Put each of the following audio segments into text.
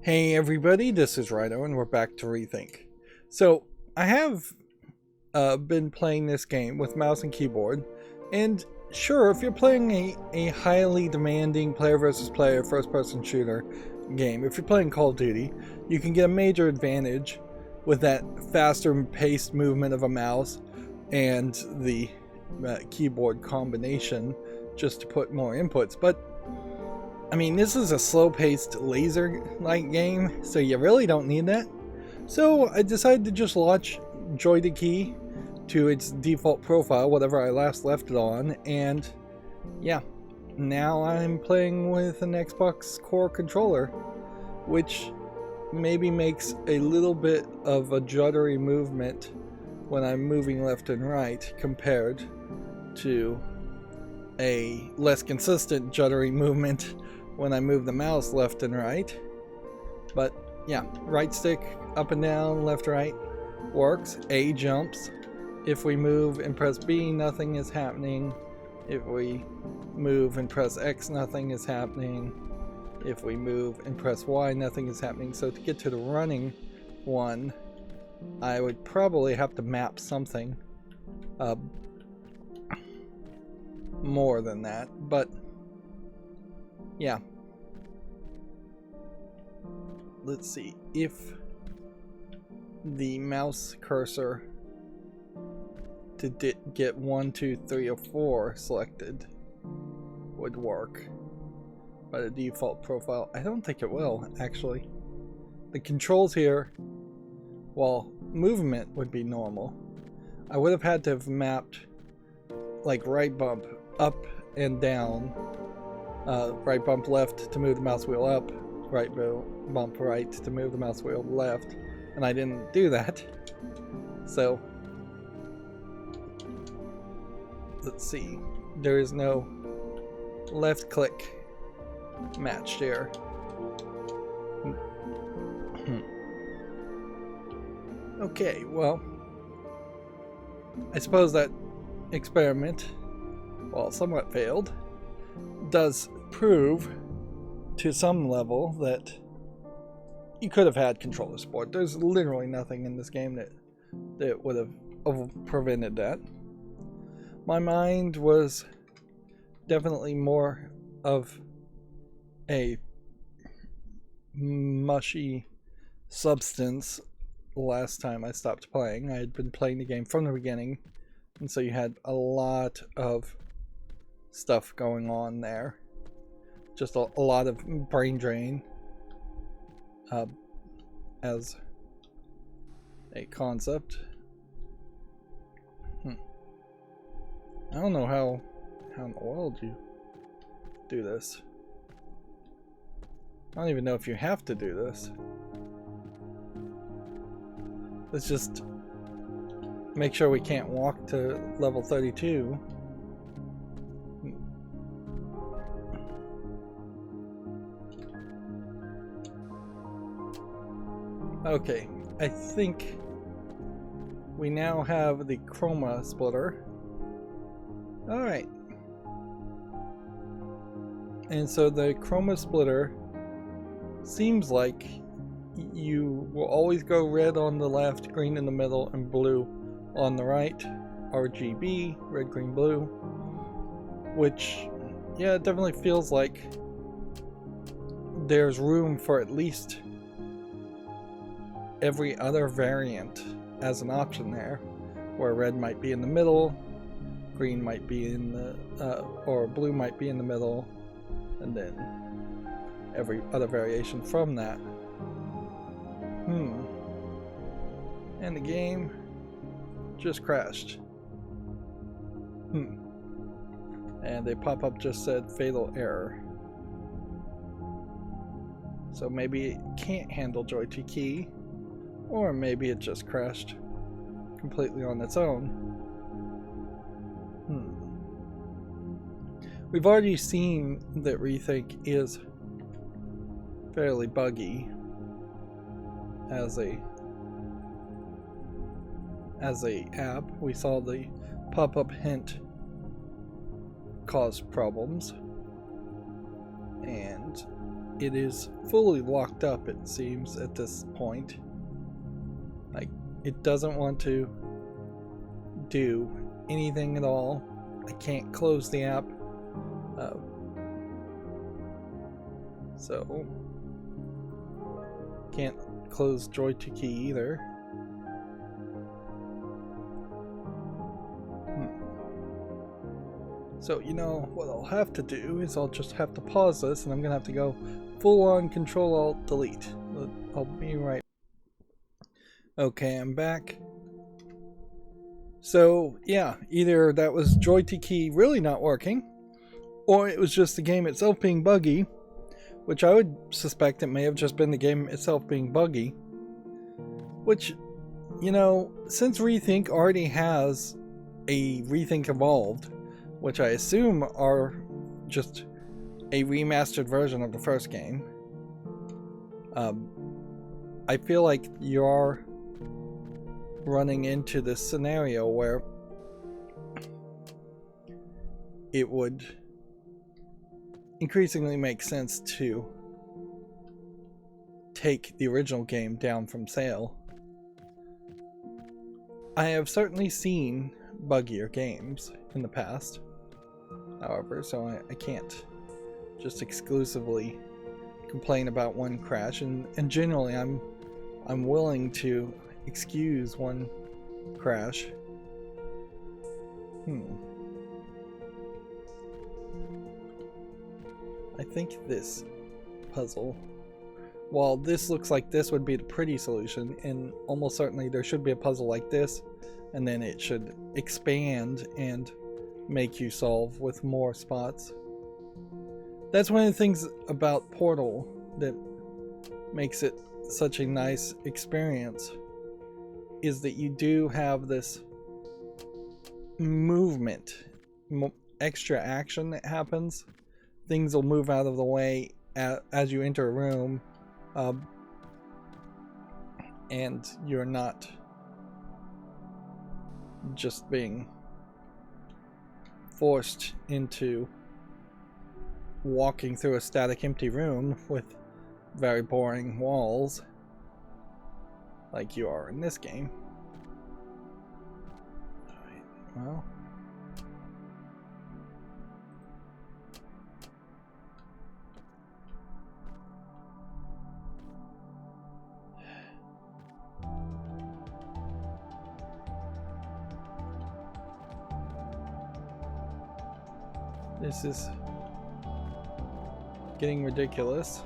Hey everybody, this is Rydo and we're back to ReThink. So, I have been playing this game with mouse and keyboard, and sure, if you're playing a highly demanding player versus player first-person shooter game, if you're playing Call of Duty, you can get a major advantage with that faster paced movement of a mouse and the keyboard combination just to put more inputs. But I mean, this is a slow-paced laser-like game, so you really don't need that. So I decided to just launch Yeti to its default profile, whatever I last left it on, and yeah, now I'm playing with an Xbox Core controller, which maybe makes a little bit of a juddery movement when I'm moving left and right compared to a less consistent juddery movement when I move the mouse left and right. But yeah, right stick up and down, left right works. A jumps. If we move and press B, nothing is happening. If we move and press X, nothing is happening. If we move and press Y, nothing is happening. So to get to the running one, I would probably have to map something more than that, but yeah. Let's see if the mouse cursor to get 1, 2, 3, or 4 selected would work by the default profile. I don't think it will, actually. The controls here, while movement would be normal, I would have had to have mapped like right bump up and down, right bump left to move the mouse wheel up, right bump right to move the mouse wheel left, and I didn't do that. So let's see, there is no left click matched here. Okay, well, I suppose that experiment, while somewhat failed, does prove to some level that you could have had controller support. There's literally nothing in this game that would have prevented that. My mind was definitely more of a mushy substance last time I stopped playing. I had been playing the game from the beginning, and so you had a lot of stuff going on there. Just a lot of brain drain as a concept. I don't know how in the world you do this. I don't even know if you have to do this. Let's just make sure we can't walk to level 32. Okay, I think we now have the chroma splitter. Alright. And so the chroma splitter seems like you will always go red on the left, green in the middle, and blue on the right. RGB, red, green, blue. Which, yeah, it definitely feels like there's room for at least every other variant as an option there, where red might be in the middle, green might be in the or blue might be in the middle, and then every other variation from that. And the game just crashed. And a pop-up just said fatal error. So maybe it can't handle Yeti key, or maybe it just crashed completely on its own. We've already seen that ReThink is fairly buggy as a app. We saw the pop-up hint cause problems, and it is fully locked up, it seems, at this point. Like, it doesn't want to do anything at all. I can't close the app. So, can't close Joy2Key either. So, you know, what I'll have to do is I'll just have to pause this, and I'm gonna have to go full on Control-Alt-Delete. I'll be right. Okay, I'm back. So, yeah, either that was Joy2Key really not working, or it was just the game itself being buggy, which I would suspect it may have just been the game itself being buggy. Which, you know, since ReThink already has a ReThink Evolved, which I assume are just a remastered version of the first game, I feel like you're running into this scenario where it would increasingly make sense to take the original game down from sale. I have certainly seen buggier games in the past, however, so I can't just exclusively complain about one crash, and generally I'm willing to excuse one crash. I think this puzzle, while this looks like this would be the pretty solution, and almost certainly there should be a puzzle like this, and then it should expand and make you solve with more spots. That's one of the things about Portal that makes it such a nice experience, is that you do have this movement, extra action that happens. Things will move out of the way as you enter a room, and you're not just being forced into walking through a static empty room with very boring walls like you are in this game. Alright, well, this is getting ridiculous.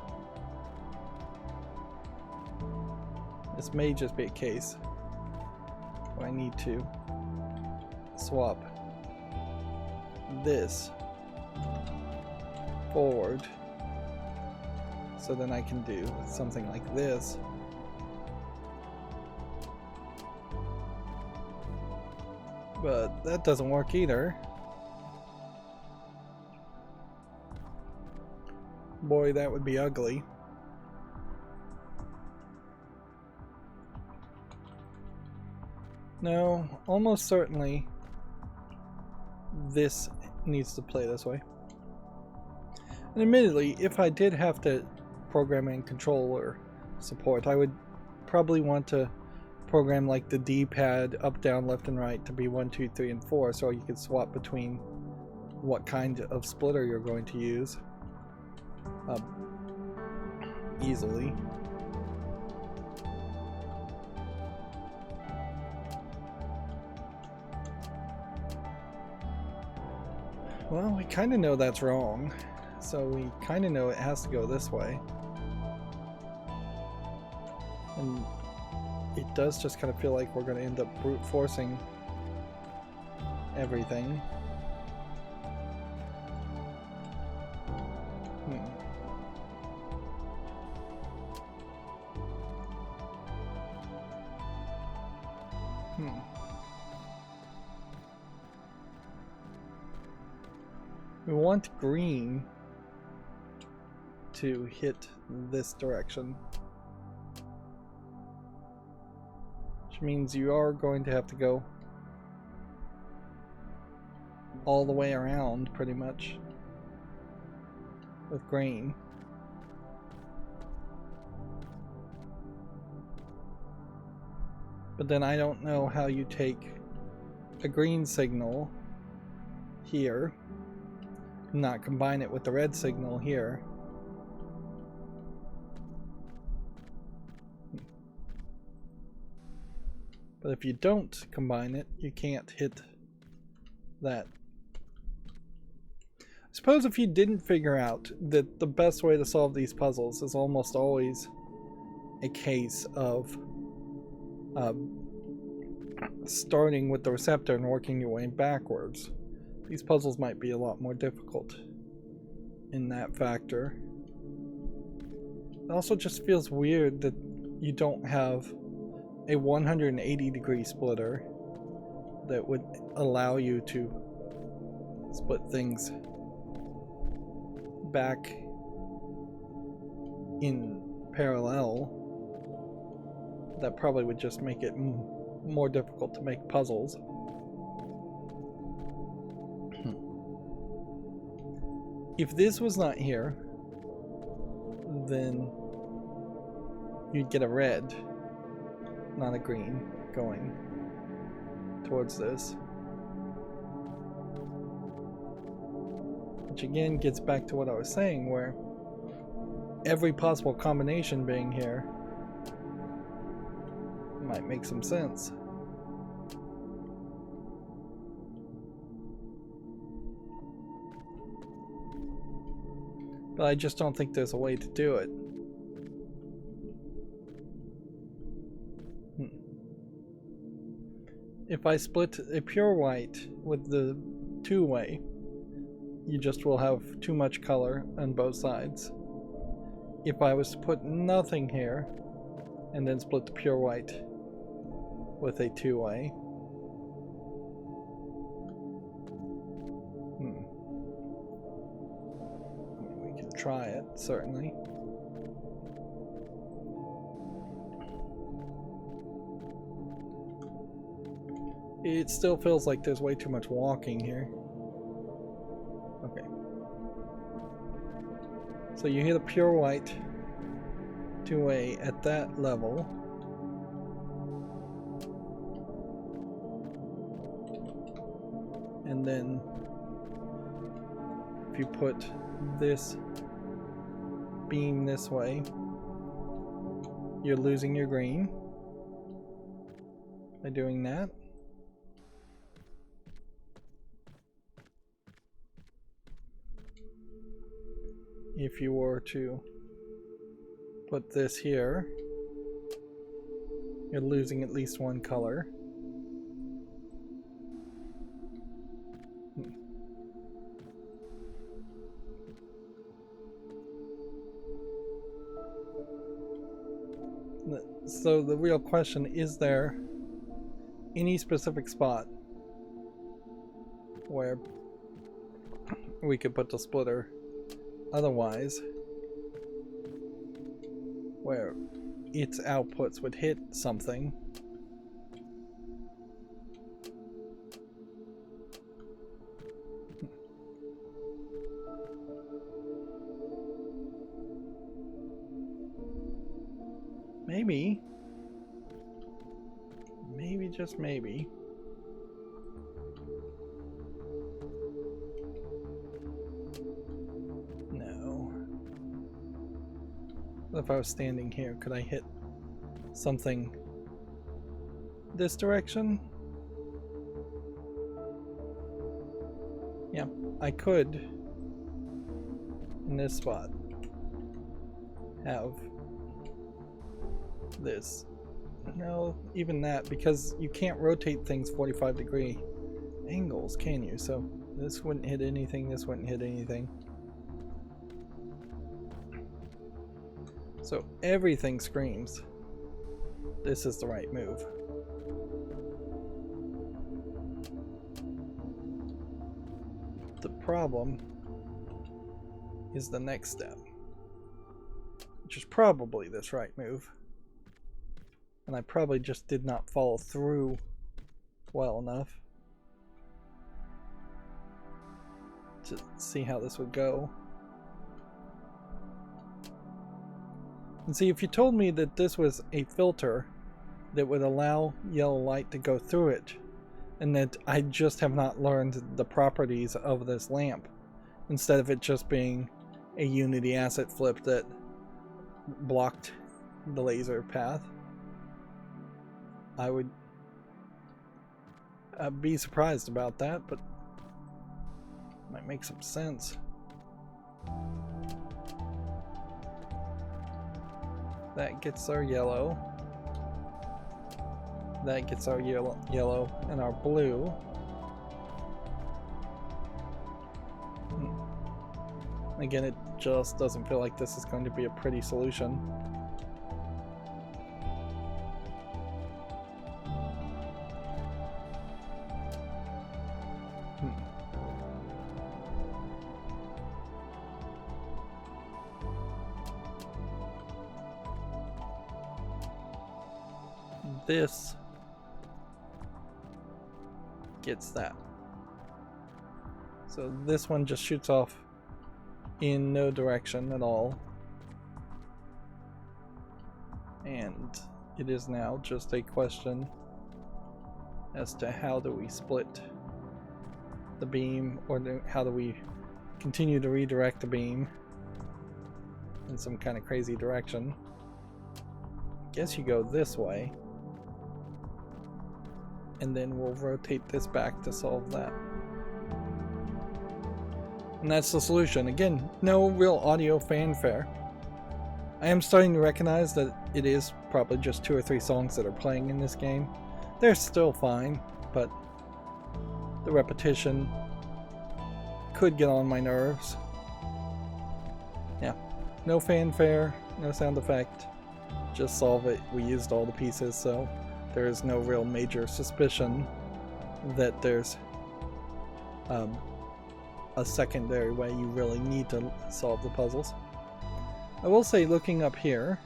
This may just be a case where I need to swap this forward so then I can do something like this. But that doesn't work either. Boy, that would be ugly. No, almost certainly this needs to play this way. And admittedly, if I did have to program in controller support, I would probably want to program like the D-pad up, down, left, and right to be 1, 2, 3, and 4, so you could swap between what kind of splitter you're going to use easily. Well, we kind of know that's wrong, so we kind of know it has to go this way. And it does just kind of feel like we're going to end up brute forcing everything. We want green to hit this direction, which means you are going to have to go all the way around pretty much with green. But then I don't know how you take a green signal here, not combine it with the red signal here. But if you don't combine it, you can't hit that. I suppose if you didn't figure out that the best way to solve these puzzles is almost always a case of starting with the receptor and working your way backwards, these puzzles might be a lot more difficult in that factor. It also just feels weird that you don't have a 180-degree splitter that would allow you to split things back in parallel. That probably would just make it more difficult to make puzzles. If this was not here, then you'd get a red, not a green, going towards this. Which again gets back to what I was saying, where every possible combination being here might make some sense. But I just don't think there's a way to do it. If I split a pure white with the two-way, you just will have too much color on both sides. If I was to put nothing here and then split the pure white with a two-way, we can try it, certainly. It still feels like there's way too much walking here. Okay. So you hit a pure white two-way at that level. And then if you put this beam this way, you're losing your green by doing that. If you were to put this here, you're losing at least one color. So the real question, is there any specific spot where we could put the splitter otherwise, where its outputs would hit something? Maybe, just maybe. No. What if I was standing here? Could I hit something this direction? Yeah, I could, in this spot, have this. No, even that, because you can't rotate things 45-degree angles, can you? So this wouldn't hit anything, this wouldn't hit anything. So everything screams this is the right move. The problem is the next step, which is probably this right move. And I probably just did not follow through well enough to see how this would go. And see, if you told me that this was a filter that would allow yellow light to go through it, and that I just have not learned the properties of this lamp, instead of it just being a Unity asset flip that blocked the laser path. I would be surprised about that, but might make some sense. That gets our yellow. That gets our yellow and our blue. Again, it just doesn't feel like this is going to be a pretty solution. This gets that. So this one just shoots off in no direction at all. And it is now just a question as to how do we split the beam, or how do we continue to redirect the beam in some kind of crazy direction. Guess you go this way, and then we'll rotate this back to solve that. And that's the solution. Again, no real audio fanfare. I am starting to recognize that it is probably just 2 or 3 songs that are playing in this game. They're still fine, but the repetition could get on my nerves. Yeah, no fanfare, no sound effect, just solve it. We used all the pieces, so there is no real major suspicion that there's a secondary way you really need to solve the puzzles. I will say, looking up here,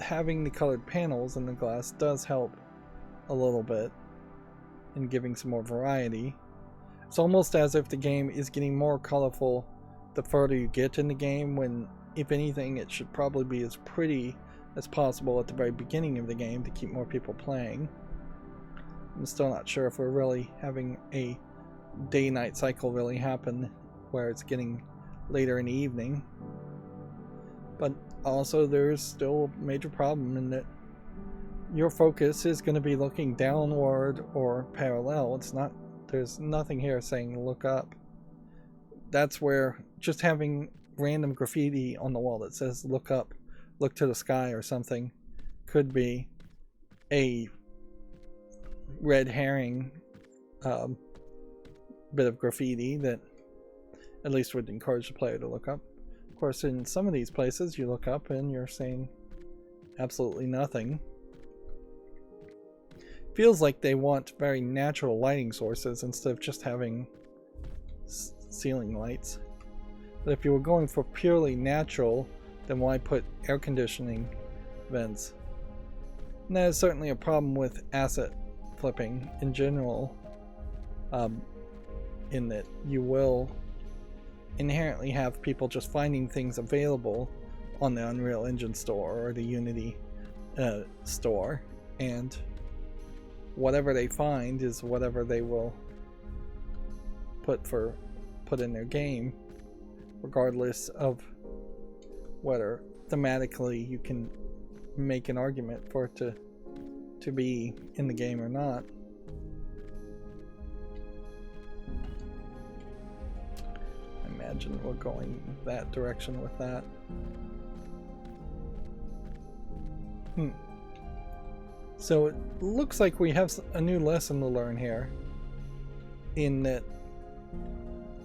having the colored panels in the glass does help a little bit in giving some more variety. It's almost as if the game is getting more colorful the further you get in the game, when, if anything, it should probably be as pretty as possible at the very beginning of the game to keep more people playing. I'm still not sure if we're really having a day-night cycle really happen where it's getting later in the evening. But also there's still a major problem in that your focus is going to be looking downward or parallel. It's not, there's nothing here saying look up. That's where just having random graffiti on the wall that says look up, look to the sky or something could be a red herring bit of graffiti that at least would encourage the player to look up. Of course, in some of these places you look up and you're saying absolutely nothing. Feels like they want very natural lighting sources instead of just having ceiling lights. But if you were going for purely natural, then why put air conditioning vents? And that is certainly a problem with asset flipping in general, in that you will inherently have people just finding things available on the Unreal Engine store or the Unity store, and whatever they find is whatever they will put in their game, regardless of whether thematically you can make an argument for it to be in the game or not. I imagine we're going that direction with that. So it looks like we have a new lesson to learn here, in that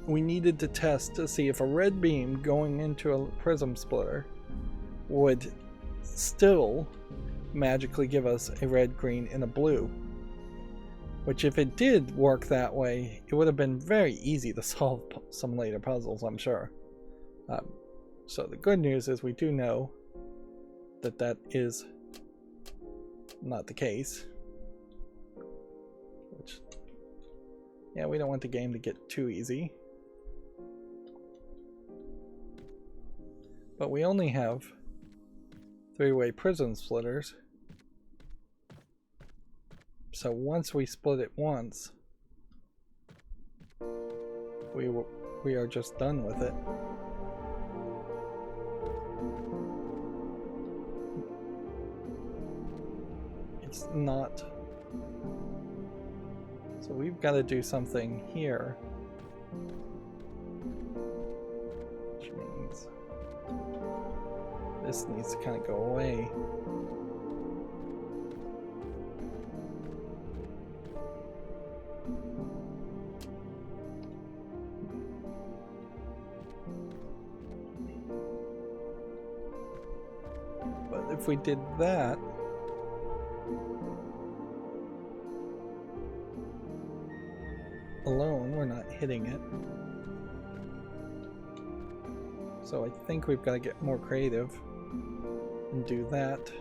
we needed to test to see if a red beam going into a prism splitter would still magically give us a red, green, and a blue. Which, if it did work that way, it would have been very easy to solve some later puzzles, I'm sure. So the good news is we do know that that is not the case. Which, yeah, we don't want the game to get too easy. But we only have 3-way prism splitters, So once we split it once, we are just done with it. It's not. So we've got to do something here. Which means this needs to kind of go away. But if we did that, alone, we're not hitting it. So I think we've got to get more creative and do that.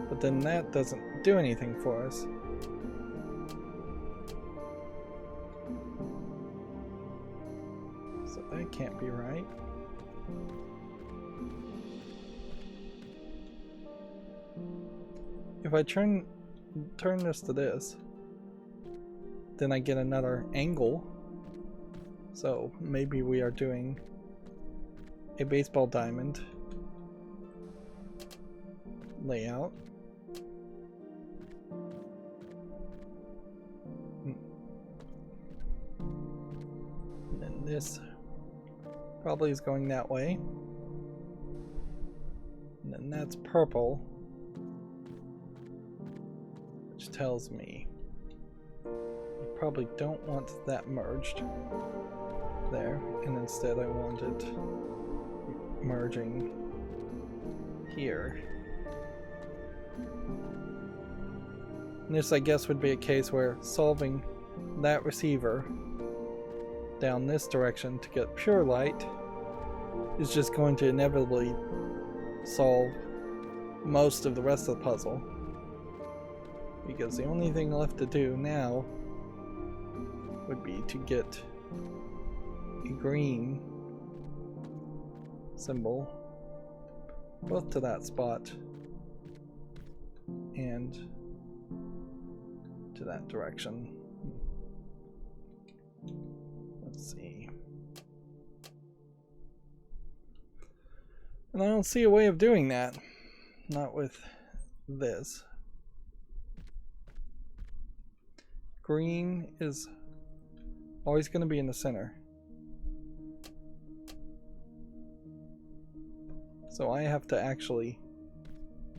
But then that doesn't do anything for us. So that can't be right. If I turn this to this, then I get another angle. So maybe we are doing a baseball diamond layout. And then this probably is going that way. And then that's purple, which tells me you probably don't want that merged there, and instead I want it merging here. And this, I guess, would be a case where solving that receiver down this direction to get pure light is just going to inevitably solve most of the rest of the puzzle, because the only thing left to do now would be to get a green symbol both to that spot and to that direction. Let's see. And I don't see a way of doing that. Not with this. Green is always going to be in the center. So I have to actually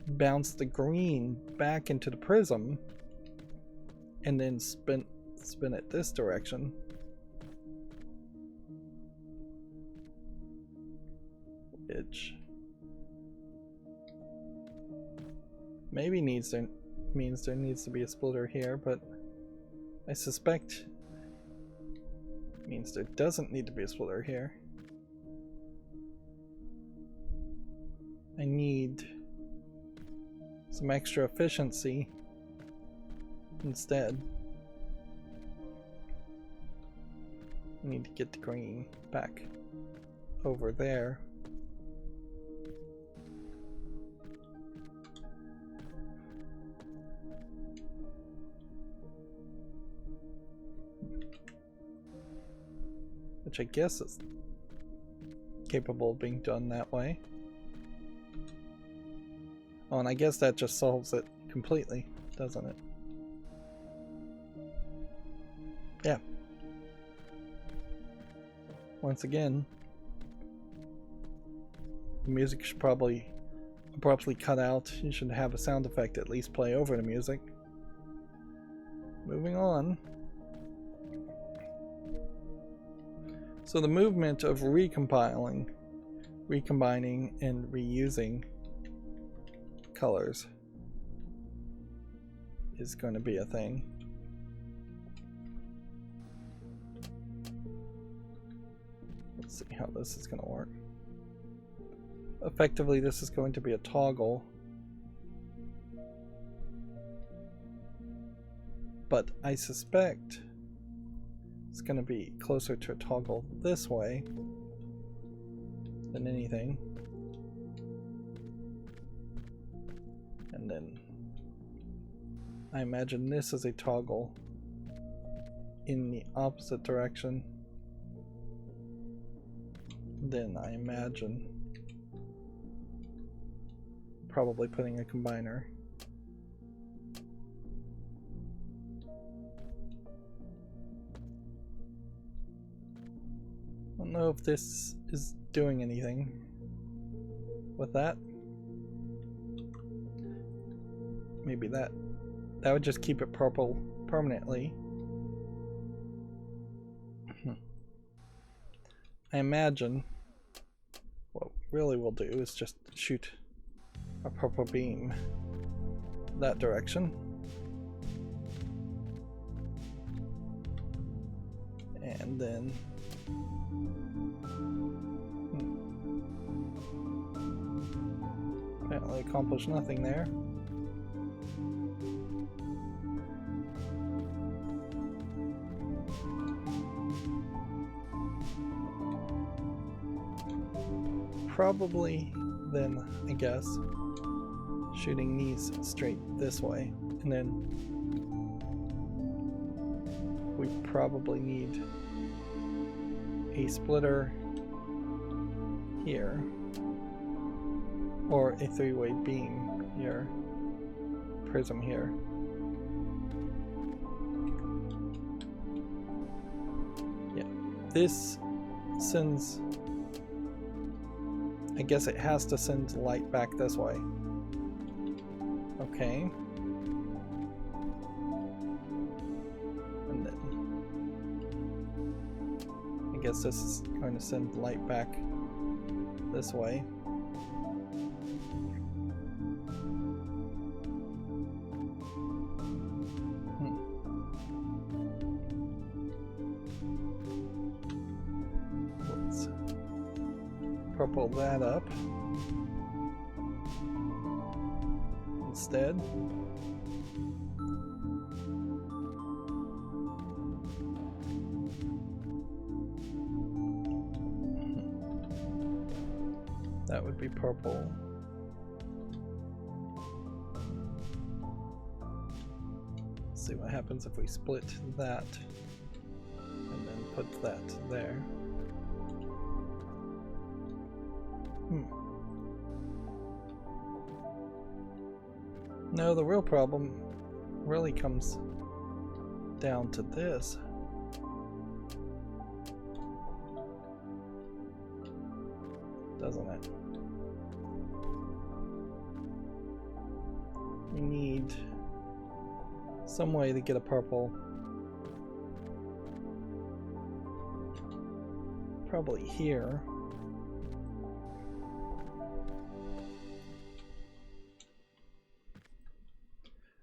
bounce the green back into the prism and then spin it this direction. Which maybe means there needs to be a splitter here, but I suspect means there doesn't need to be a splitter here. I need some extra efficiency instead. I need to get the green back over there. Which I guess is capable of being done that way. Oh, and I guess that just solves it completely, doesn't it? Yeah. Once again, the music should probably abruptly cut out. You should have a sound effect at least play over the music. Moving on. So the movement of recombining, and reusing colors is going to be a thing. Let's see how this is going to work. Effectively, this is going to be a toggle, but I suspect it's going to be closer to a toggle this way than anything. And then I imagine this is a toggle in the opposite direction. Then I imagine probably putting a combiner. I don't know if this is doing anything with that. Maybe that would just keep it purple permanently. I imagine what really we'll do is just shoot a purple beam that direction. And then apparently accomplished nothing there. Probably then, I guess, shooting these straight this way, and then we probably need a splitter here, or a three-way beam here, prism here. Yeah, this sends, I guess it has to send light back this way. Okay. And then I guess this is going to send light back this way. Let's purple that up instead. That would be purple. Let's see what happens if we split that and then put that there. No, the real problem really comes down to this. Doesn't it? We need some way to get a purple. Probably here.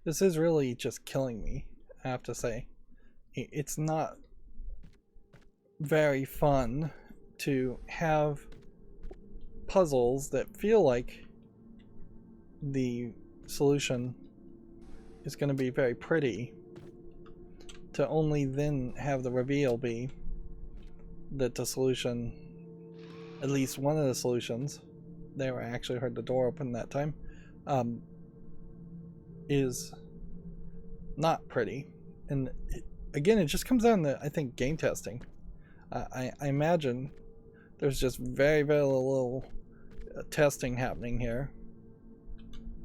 This is really just killing me, I have to say. It's not very fun to have puzzles that feel like the solution is going to be very pretty, to only then have the reveal be that the solution, at least one of the solutions, there I actually heard the door open that time, is not pretty. And again, it just comes down to, I think, game testing. I imagine there's just very little testing happening here,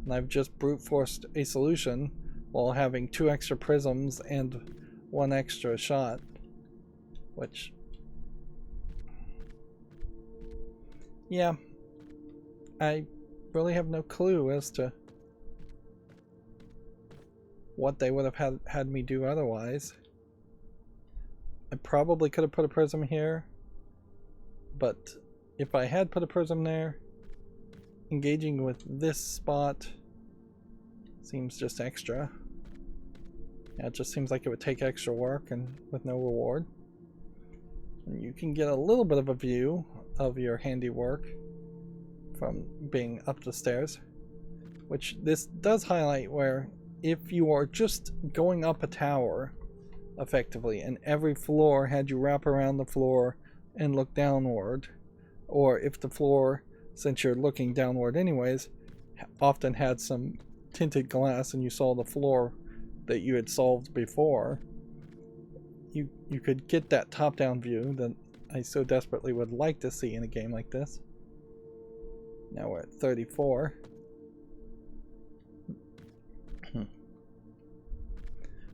and I've just brute forced a solution while having 2 extra prisms and 1 extra shot, which, yeah, I really have no clue as to what they would have had me do otherwise. I probably could have put a prism here, but if I had put a prism there, engaging with this spot seems just extra. Yeah, it just seems like it would take extra work and with no reward. And you can get a little bit of a view of your handiwork from being up the stairs, which this does highlight, where if you are just going up a tower effectively and every floor had you wrap around the floor and look downward, or if the floor, since you're looking downward anyways, often had some tinted glass and you saw the floor that you had solved before, you could get that top-down view that I so desperately would like to see in a game like this. Now we're at 34.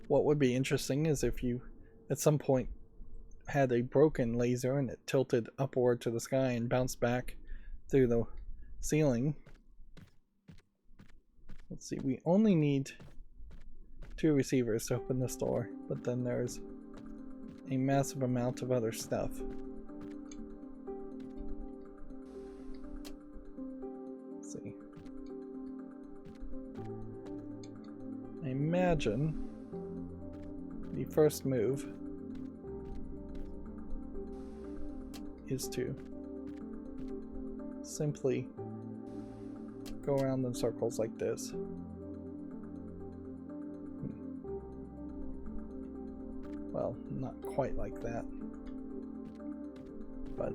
What would be interesting is if you at some point had a broken laser and it tilted upward to the sky and bounced back through the ceiling. Let's see, we only need 2 receivers to open this door, but then there's a massive amount of other stuff. Let's see. I imagine the first move is to simply go around in circles like this. Well, not quite like that, but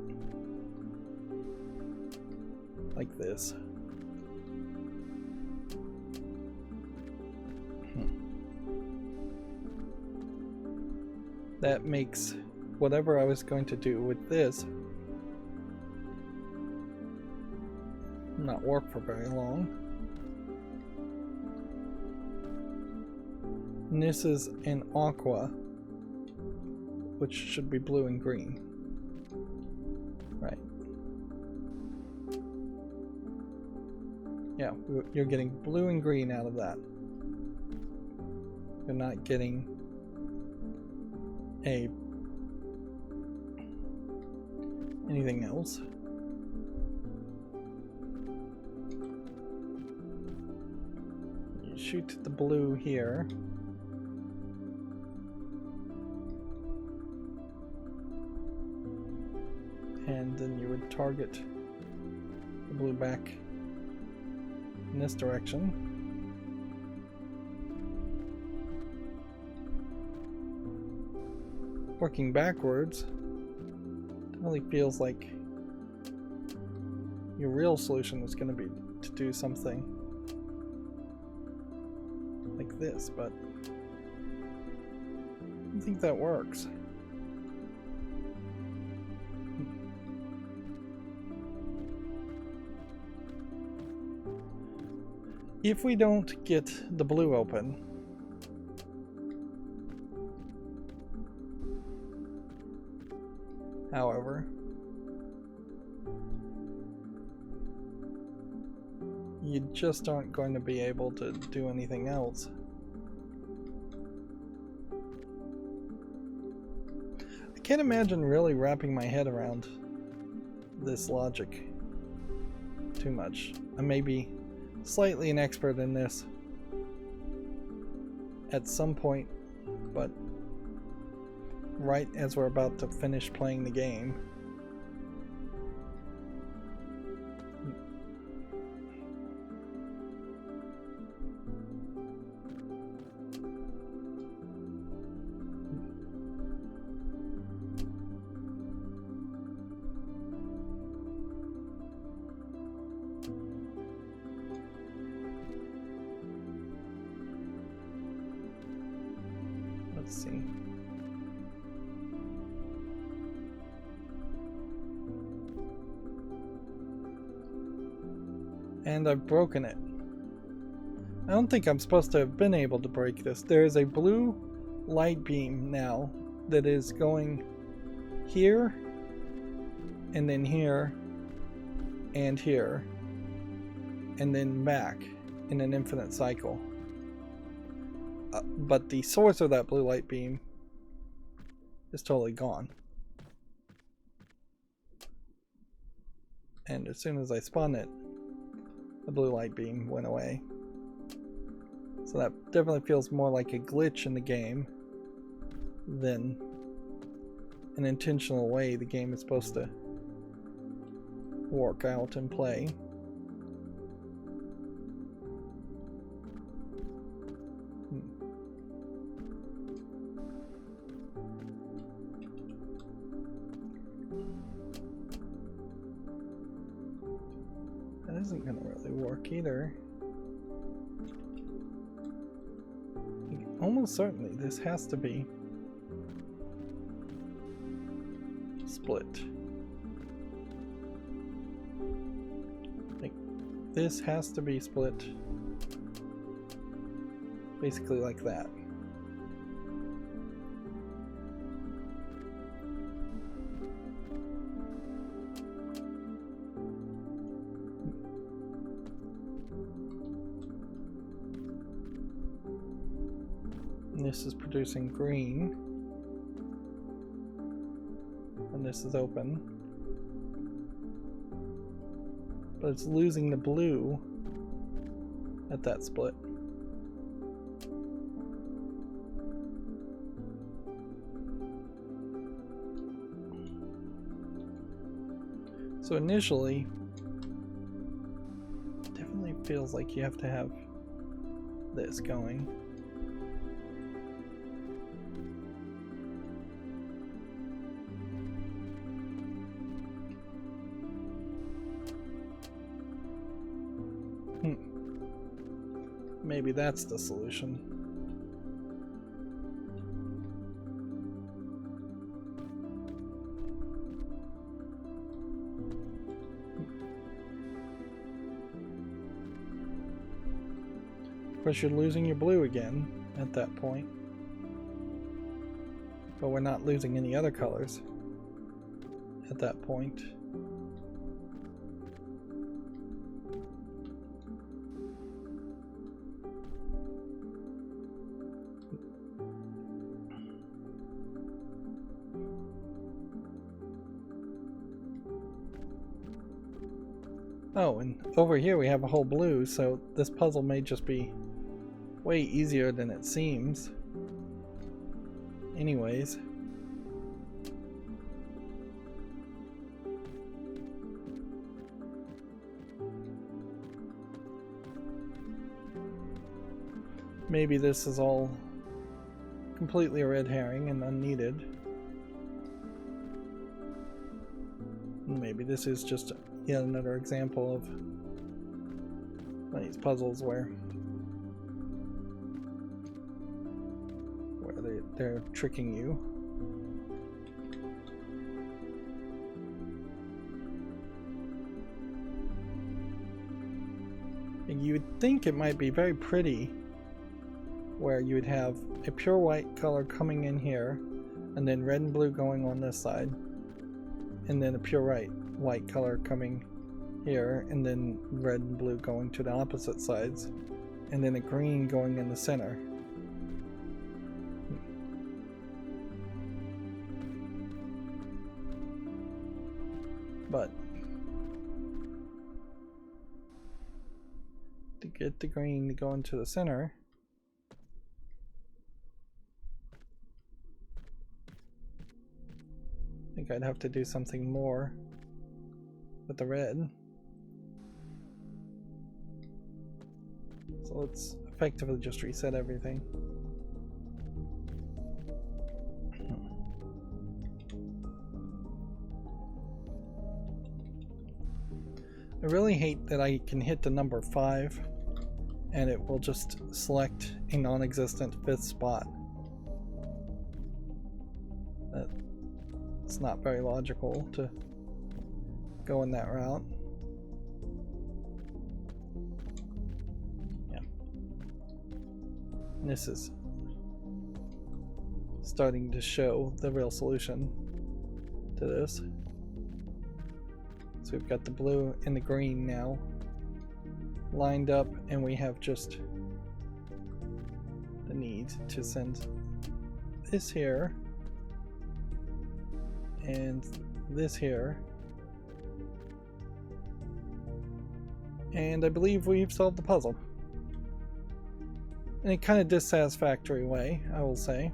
like this. That makes whatever I was going to do with this not work for very long. And this is an aqua, which should be blue and green. Right. Yeah, you're getting blue and green out of that. You're not getting anything else. You shoot the blue here. And then you would target the blue back in this direction. Working backwards definitely feels like your real solution is going to be to do something like this, but I don't think that works. If we don't get the blue open, however, you just aren't going to be able to do anything else. I can't imagine really wrapping my head around this logic too much. I may be slightly an expert in this at some point, but right as we're about to finish playing the game, let's see. And I've broken it. I don't think I'm supposed to have been able to break this. There is a blue light beam now that is going here, and then here, and here, and then back in an infinite cycle. But the source of that blue light beam is totally gone. And as soon as I spun it, the blue light beam went away. So that definitely feels more like a glitch in the game than an intentional way the game is supposed to work out and play. That isn't going to really work either. almost certainly this has to be split. Like, this has to be split basically like that. And this is producing green, and this is open, but it's losing the blue at that split. So initially, it definitely feels like you have to have this going. Maybe that's the solution. Of course, you're losing your blue again at that point, but we're not losing any other colors at that point. Oh, and over here we have a whole blue, so this puzzle may just be way easier than it seems. Anyways. Maybe this is all completely a red herring and unneeded. Maybe this is just yet another example of one of these puzzles where they're tricking you. And you would think it might be very pretty where you would have a pure white color coming in here and then red and blue going on this side, and then a pure white color coming here, and then red and blue going to the opposite sides, and then a green going in the center. But to get the green to go into the center, I think I'd have to do something more with the red. So let's effectively just reset everything. I really hate that I can hit the number 5 and it will just select a non-existent 5th spot. It's not very logical to go in that route. Yeah. And this is starting to show the real solution to this. So we've got the blue and the green now lined up, and we have just the need to send this here and this here, and I believe we've solved the puzzle in a kind of dissatisfactory way, I will say.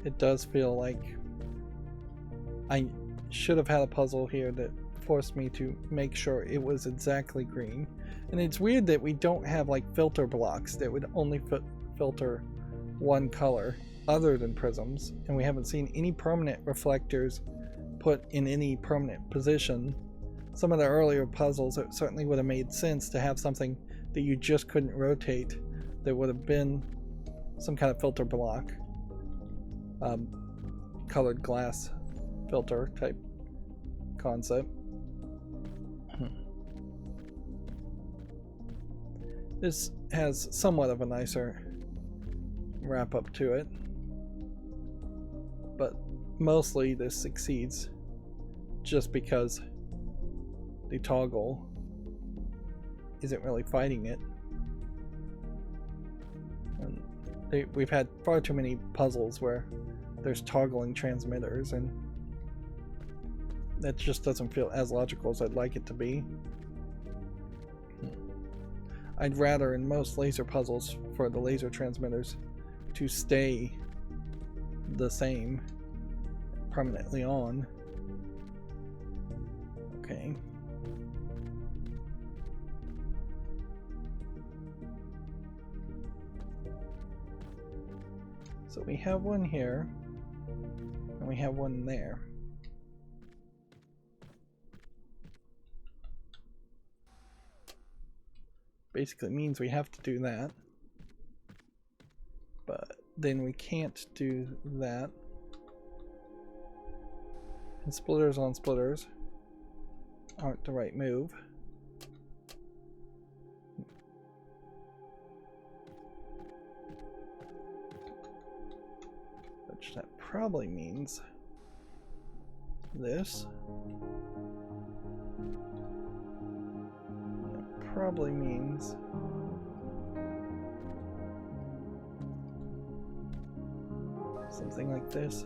It does feel like I should have had a puzzle here that forced me to make sure it was exactly green. And it's weird that we don't have like filter blocks that would only filter one color other than prisms, and we haven't seen any permanent reflectors put in any permanent position. Some of the earlier puzzles, it certainly would have made sense to have something that you just couldn't rotate that would have been some kind of filter block, colored glass filter type concept. This has somewhat of a nicer wrap up to it, but mostly this succeeds just because the toggle isn't really fighting it. And we've had far too many puzzles where there's toggling transmitters, and that just doesn't feel as logical as I'd like it to be. I'd rather, in most laser puzzles, for the laser transmitters to stay the same, permanently on. Okay. So we have one here, and we have one there. Basically means we have to do that, but then we can't do that. And splitters on splitters aren't the right move. Which that probably means this. That probably means something like this.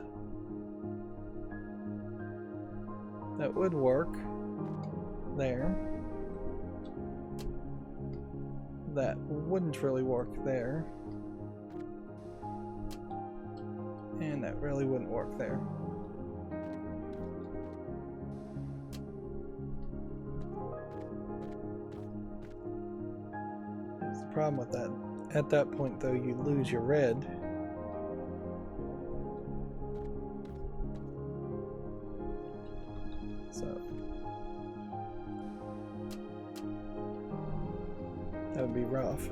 That would work there. That wouldn't really work there. And that really wouldn't work there. That's the problem with that. At that point, though, you lose your red. So that would be rough.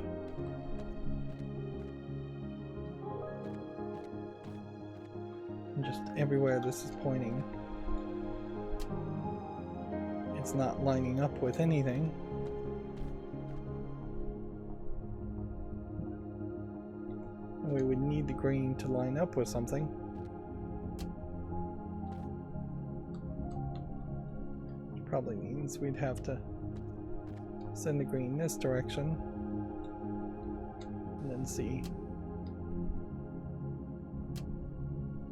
And just everywhere this is pointing, it's not lining up with anything. And we would need the green to line up with something. Probably means we'd have to send the green this direction and then see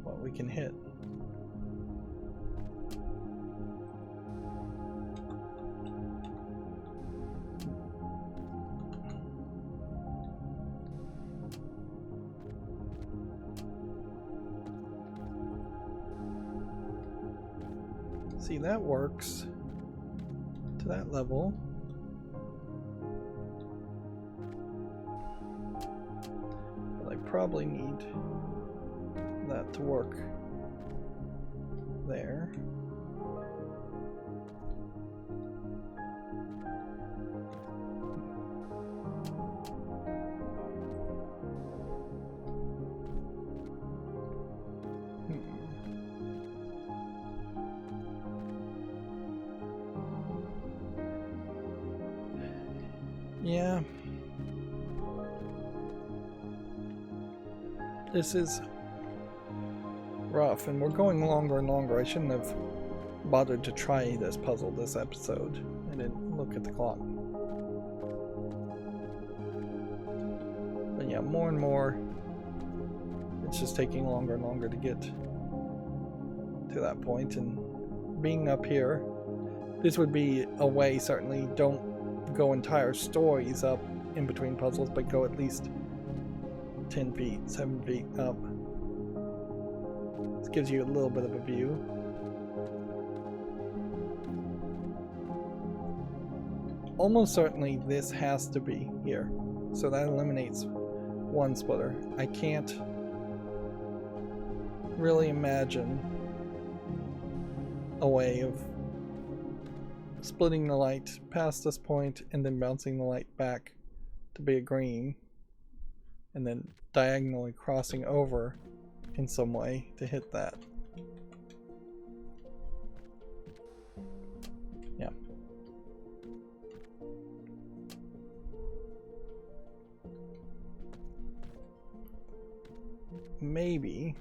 what we can hit. See, that works to that level. But I probably need that to work there. Yeah. This is rough, and we're going longer and longer. I shouldn't have bothered to try this puzzle this episode. I didn't look at the clock. But yeah, more and more, it's just taking longer and longer to get to that point. And being up here, this would be a way, certainly, don't go entire stories up in between puzzles, but go at least 10 feet, 7 feet up. This gives you a little bit of a view. Almost certainly this has to be here, so that eliminates one splitter. I can't really imagine a way of splitting the light past this point and then bouncing the light back to be a green and then diagonally crossing over in some way to hit that. Yeah. Maybe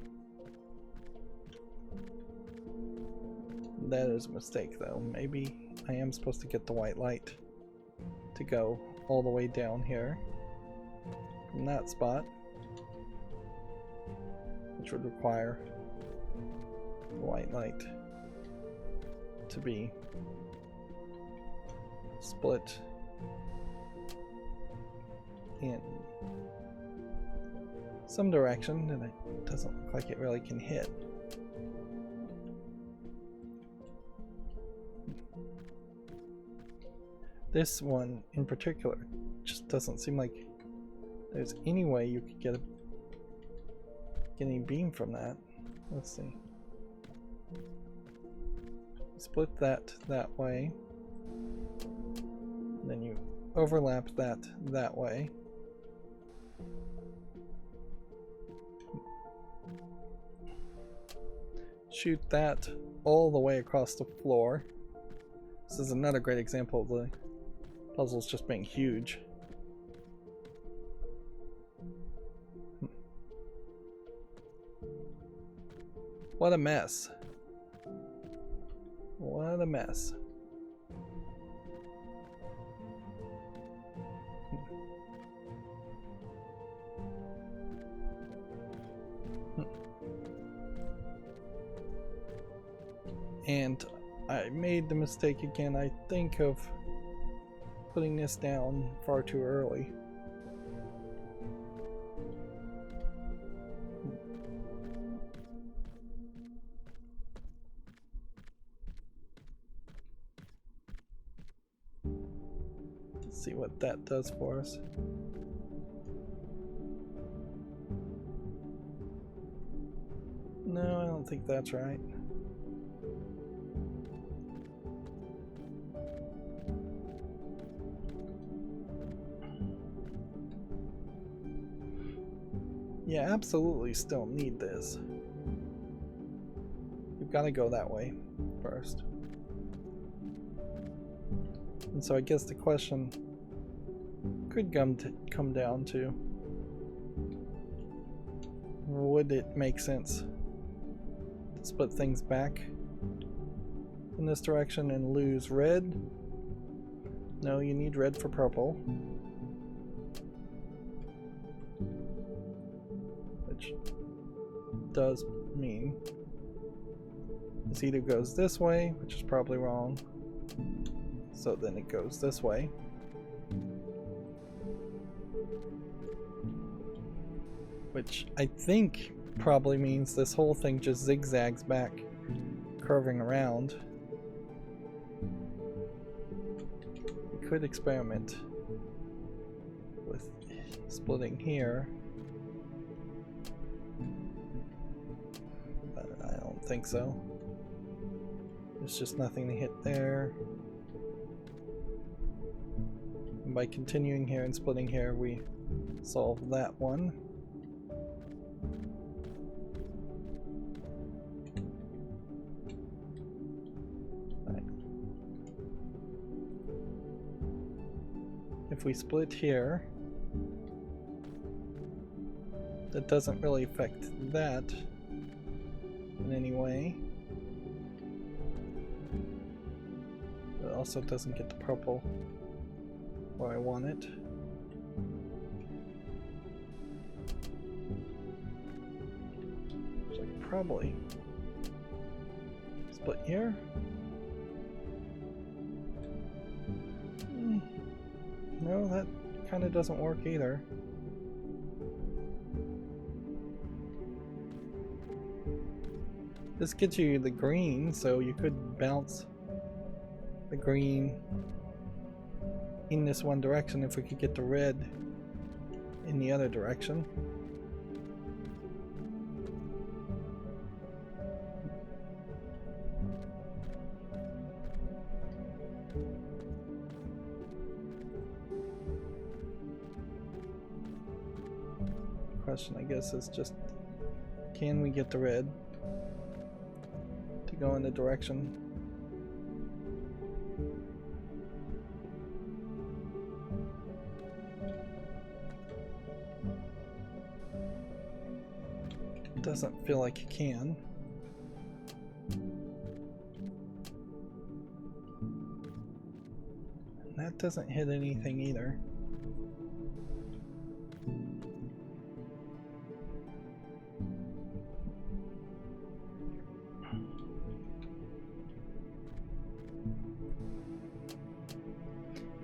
that is a mistake though. Maybe I am supposed to get the white light to go all the way down here from that spot, which would require the white light to be split in some direction, and it doesn't look like it really can hit. This one in particular just doesn't seem like there's any way you could get any beam from that. Let's see. Split that way, and then you overlap that way. Shoot that all the way across the floor. This is another great example of the puzzles just being huge. What a mess. What a mess. And I made the mistake again, I think, of putting this down far too early. Let's see what that does for us. No, I don't think that's right. Yeah, absolutely still need this. You've got to go that way first. And so I guess the question could come down to, would it make sense to split things back in this direction and lose red? No, you need red for purple. Which does mean this either goes this way, which is probably wrong, so then it goes this way. Which I think probably means this whole thing just zigzags back, curving around. We could experiment with splitting here, but I don't think so. There's just nothing to hit there. And by continuing here and splitting here, we solve that one. If we split here, that doesn't really affect that in any way. It also doesn't get the purple where I want it. So I could probably split here. No, that kind of doesn't work either. This gets you the green, so you could bounce the green in this one direction if we could get the red in the other direction. question, I guess, is just, can we get the red to go in the direction? It doesn't feel like you can. And that doesn't hit anything either.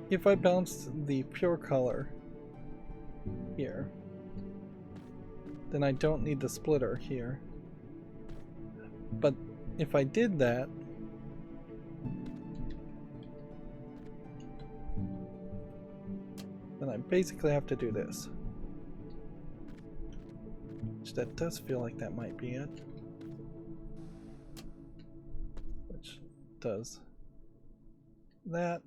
If I bounce the pure color here, then I don't need the splitter here. But if I did that, then I basically have to do this. Which that does feel like that might be it. Which does that.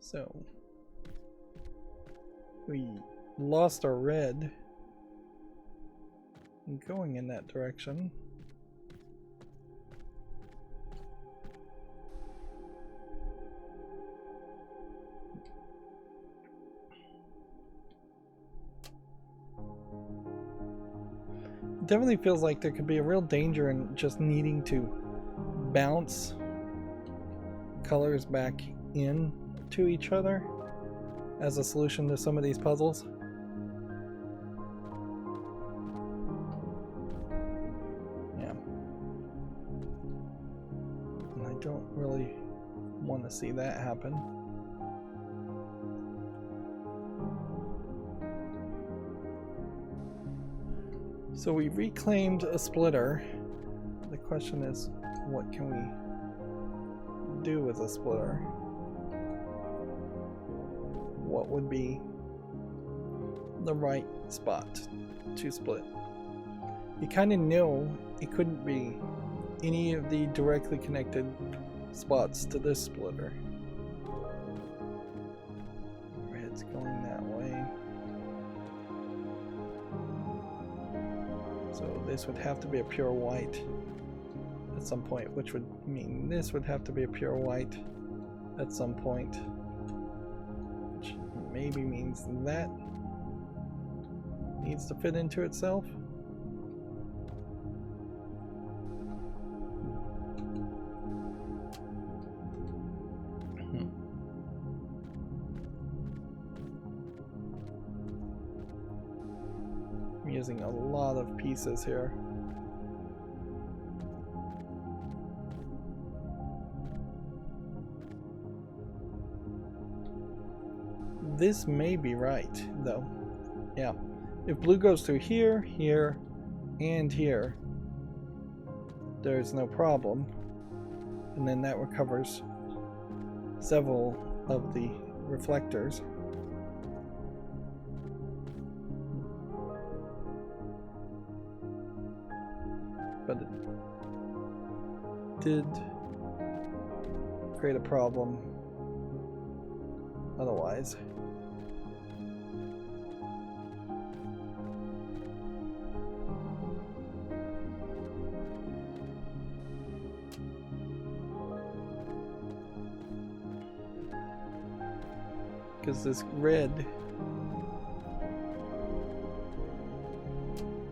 So we lost our red going in that direction. It definitely feels like there could be a real danger in just needing to bounce colors back in to each other as a solution to some of these puzzles. Yeah. And I don't really want to see that happen. So we reclaimed a splitter. The question is, what can we do with a splitter? What would be the right spot to split? You kind of know it couldn't be any of the directly connected spots to this splitter. Red's going that way. So this would have to be a pure white at some point, which would mean this would have to be a pure white at some point. Which maybe means that needs to fit into itself. I'm using a lot of pieces here. This may be right, though. Yeah. If blue goes through here, here, and here, there's no problem. And then that recovers several of the reflectors. But it did create a problem otherwise. Because this red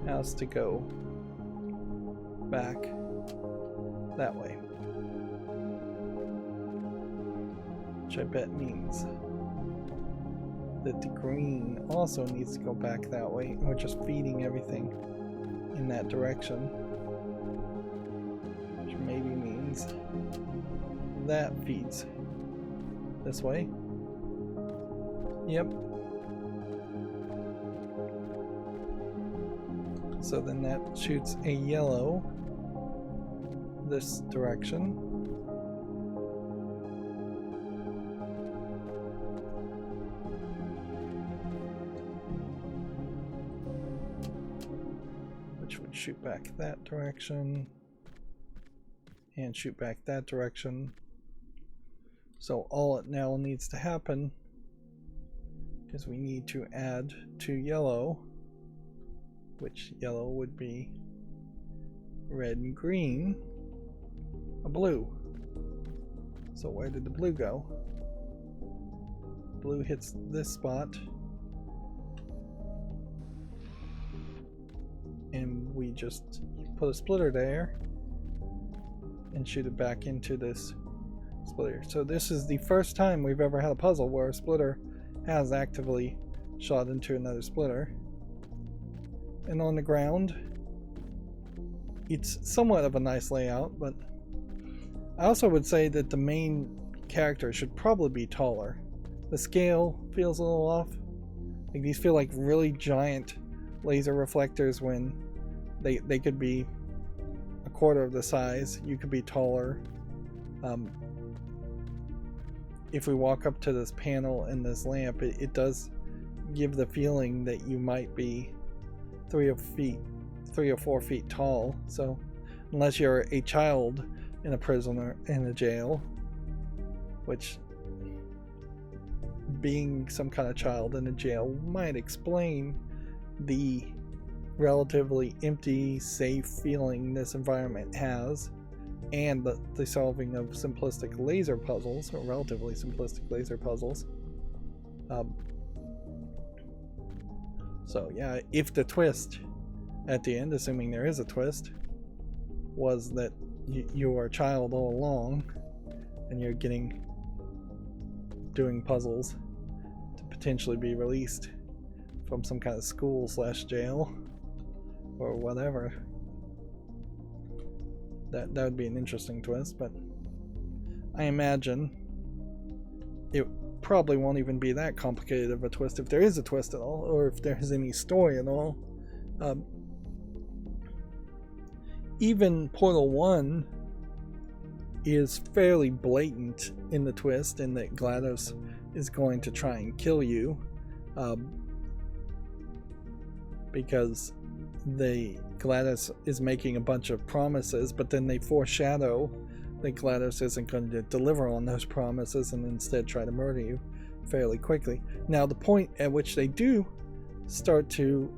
has to go back that way, which I bet means that the green also needs to go back that way, and we're just feeding everything in that direction, which maybe means that feeds this way. Yep. So then that shoots a yellow this direction. Which would shoot back that direction. And shoot back that direction. So all it now needs to happen is we need to add to yellow, which yellow would be red and green, a blue. So where did the blue go? Blue hits this spot, and we just put a splitter there and shoot it back into this splitter. So this is the first time we've ever had a puzzle where a splitter has actively shot into another splitter. And on the ground, it's somewhat of a nice layout, but I also would say that the main character should probably be taller. The scale feels a little off. Like, these feel like really giant laser reflectors when they could be a quarter of the size. You could be taller. If we walk up to this panel and this lamp, it does give the feeling that you might be 3 or 4 feet tall. So unless you're a child in a prisoner in a jail, which being some kind of child in a jail might explain the relatively empty, safe feeling this environment has, and the solving of simplistic laser puzzles, or relatively simplistic laser puzzles. So yeah, if the twist at the end, assuming there is a twist, was that you are a child all along and you're doing puzzles to potentially be released from some kind of school / jail or whatever, that would be an interesting twist. But I imagine it probably won't even be that complicated of a twist, if there is a twist at all, or if there's any story at all. Even Portal 1 is fairly blatant in the twist, in that GLaDOS is going to try and kill you, because GLaDOS is making a bunch of promises, but then they foreshadow that GLaDOS isn't going to deliver on those promises and instead try to murder you fairly quickly. Now, the point at which they do start to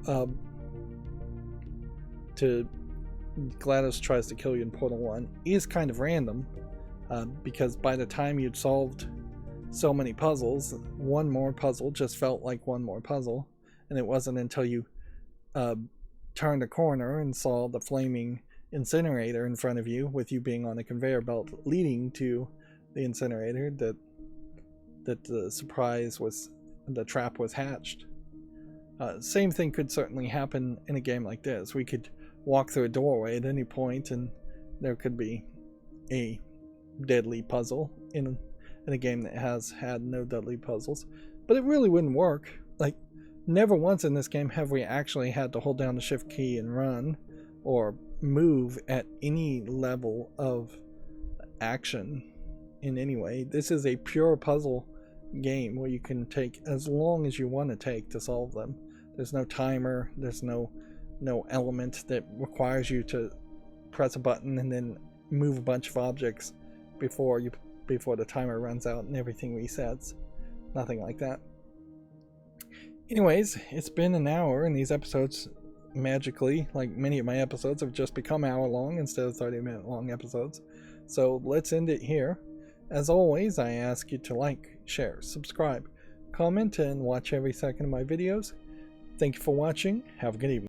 GLaDOS tries to kill you in Portal 1 is kind of random, because by the time you'd solved so many puzzles, one more puzzle just felt like one more puzzle, and it wasn't until you turned a corner and saw the flaming incinerator in front of you, with you being on a conveyor belt leading to the incinerator, that the trap was hatched. Same thing could certainly happen in a game like this. We could walk through a doorway at any point and there could be a deadly puzzle in a game that has had no deadly puzzles, but it really wouldn't work. Like, never once in this game have we actually had to hold down the shift key and run or move at any level of action in any way. This is a pure puzzle game where you can take as long as you want to take to solve them. There's no timer, there's no element that requires you to press a button and then move a bunch of objects before the timer runs out and everything resets. Nothing like that. Anyways, it's been an hour, and these episodes magically, like many of my episodes, have just become hour long instead of 30-minute long episodes. So let's end it here. As always, I ask you to like, share, subscribe, comment, and watch every second of my videos. Thank you for watching. Have a good evening.